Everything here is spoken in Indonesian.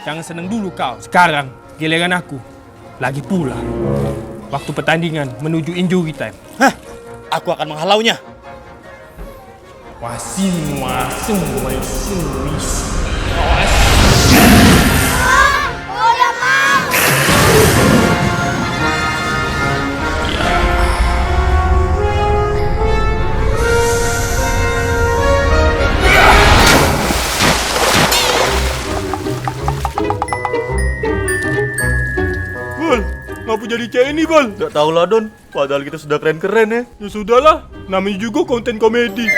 Jangan seneng dulu kau. Sekarang giliran aku. Lagi pula waktu pertandingan menuju injury time. Hah? Aku akan menghalaunya. Wasin, wasin, wasin, wasin. Bola mau. Bal, ngapa jadi kayak ini, Bal? Gak tau lah Don, padahal kita sudah keren-keren ya. Ya sudahlah, namanya juga konten komedi.